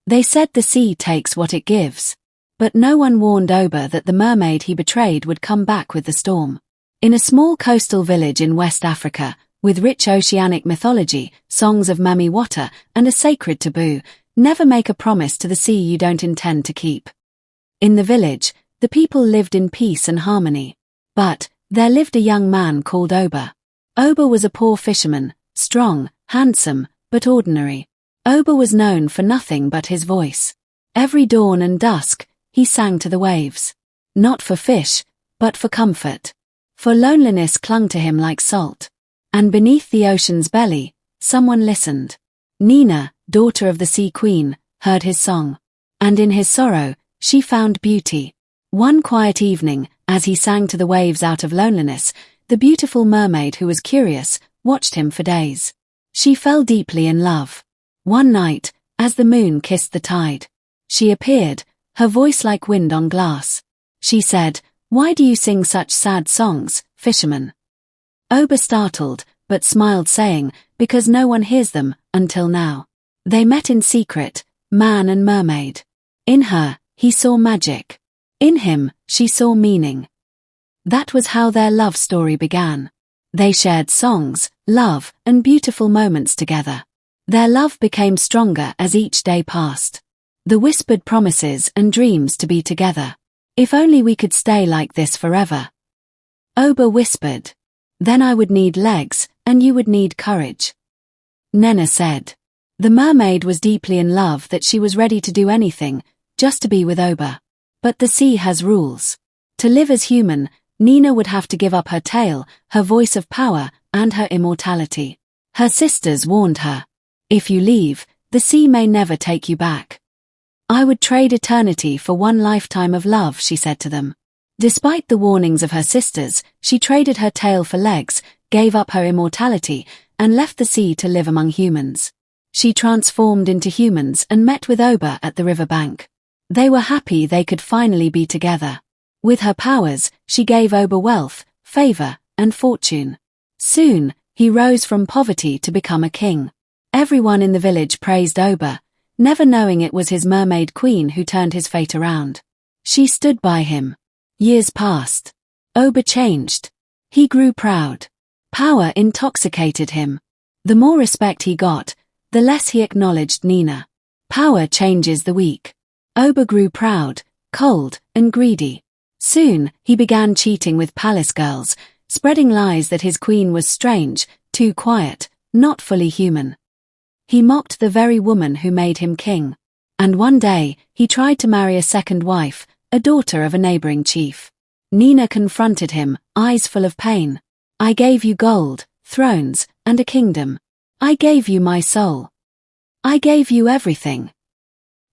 They said the sea takes what it gives. But no one warned Oba that the mermaid he betrayed would come back with the storm. In a small coastal village in West Africa, with rich oceanic mythology, songs of Mami Wata, and a sacred taboo, never make a promise to the sea you don't intend to keep. In the village, the people lived in peace and harmony. But there lived a young man called Oba. Oba was a poor fisherman, strong, handsome, but ordinary. Oba was known for nothing but his voice. Every dawn and dusk, he sang to the waves. Not for fish, but for comfort. For loneliness clung to him like salt. And beneath the ocean's belly, someone listened. Nnena, daughter of the Sea Queen, heard his song. And in his sorrow, she found beauty. One quiet evening, as he sang to the waves out of loneliness, the beautiful mermaid who was curious, watched him for days. She fell deeply in love. One night, as the moon kissed the tide, she appeared, her voice like wind on glass. She said, "Why do you sing such sad songs, fisherman?" Oba startled, but smiled saying, "Because no one hears them, until now." They met in secret, man and mermaid. In her, he saw magic. In him, she saw meaning. That was how their love story began. They shared songs, love, and beautiful moments together. Their love became stronger as each day passed. The whispered promises and dreams to be together. If only we could stay like this forever. Oba whispered. Then I would need legs, and you would need courage. Nnena said. The mermaid was deeply in love that she was ready to do anything, just to be with Oba. But the sea has rules. To live as human, Nnena would have to give up her tail, her voice of power, and her immortality. Her sisters warned her. If you leave, the sea may never take you back. I would trade eternity for one lifetime of love, she said to them. Despite the warnings of her sisters, she traded her tail for legs, gave up her immortality, and left the sea to live among humans. She transformed into humans and met with Oba at the riverbank. They were happy they could finally be together. With her powers, she gave Oba wealth, favor, and fortune. Soon, he rose from poverty to become a king. Everyone in the village praised Oba, never knowing it was his mermaid queen who turned his fate around. She stood by him. Years passed. Oba changed. He grew proud. Power intoxicated him. The more respect he got, the less he acknowledged Nnena. Power changes the weak. Oba grew proud, cold, and greedy. Soon, he began cheating with palace girls, spreading lies that his queen was strange, too quiet, not fully human. He mocked the very woman who made him king. And one day, he tried to marry a second wife, a daughter of a neighboring chief. Nnena confronted him, eyes full of pain. I gave you gold, thrones, and a kingdom. I gave you my soul. I gave you everything.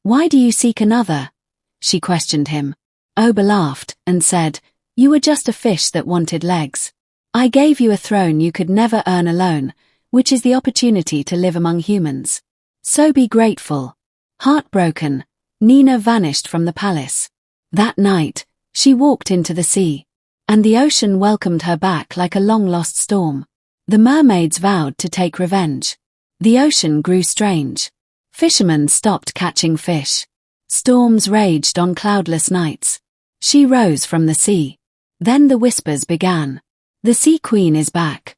Why do you seek another? She questioned him. Oba laughed and said, You were just a fish that wanted legs. I gave you a throne you could never earn alone, which is the opportunity to live among humans. So be grateful. Heartbroken, Nnena vanished from the palace. That night, she walked into the sea, and the ocean welcomed her back like a long-lost storm. The mermaids vowed to take revenge. The ocean grew strange. Fishermen stopped catching fish. Storms raged on cloudless nights. She rose from the sea. Then the whispers began. The Sea Queen is back.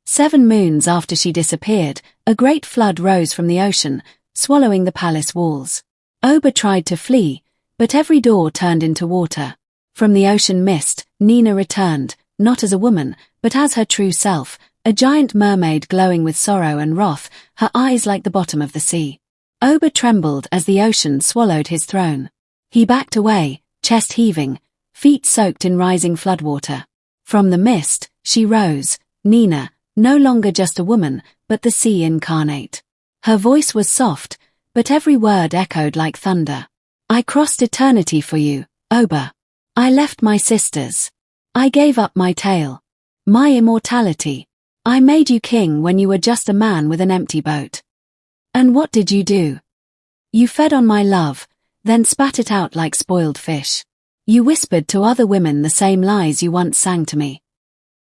7 moons after she disappeared, a great flood rose from the ocean, swallowing the palace walls. Oba tried to flee, but every door turned into water. From the ocean mist, Nnena returned, not as a woman, but as her true self, a giant mermaid glowing with sorrow and wrath, her eyes like the bottom of the sea. Oba trembled as the ocean swallowed his throne. He backed away, chest heaving, feet soaked in rising floodwater. From the mist, she rose, Nnena, no longer just a woman, but the sea incarnate. Her voice was soft, but every word echoed like thunder. I crossed eternity for you, Oba. I left my sisters. I gave up my tail. My immortality. I made you king when you were just a man with an empty boat. And what did you do? You fed on my love, then spat it out like spoiled fish. You whispered to other women the same lies you once sang to me.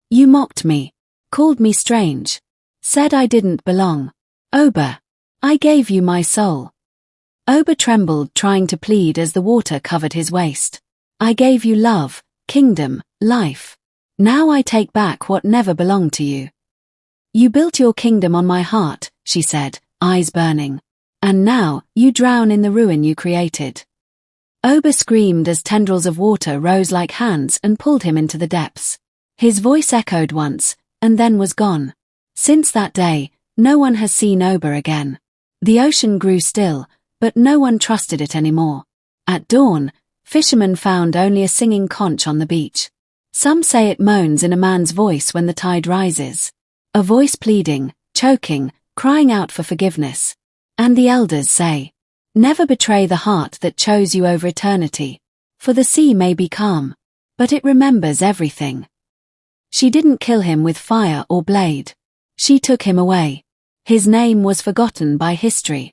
You mocked me, called me strange, said I didn't belong. Oba, I gave you my soul. Oba trembled, trying to plead as the water covered his waist. I gave you love, kingdom, life. Now I take back what never belonged to you. You built your kingdom on my heart, she said, eyes burning. And now, you drown in the ruin you created. Oba screamed as tendrils of water rose like hands and pulled him into the depths. His voice echoed once, and then was gone. Since that day, no one has seen Oba again. The ocean grew still, but no one trusted it anymore. At dawn, fishermen found only a singing conch on the beach. Some say it moans in a man's voice when the tide rises. A voice pleading, choking, crying out for forgiveness. And the elders say, never betray the heart that chose you over eternity. For the sea may be calm, but it remembers everything. She didn't kill him with fire or blade. She took him away. His name was forgotten by history.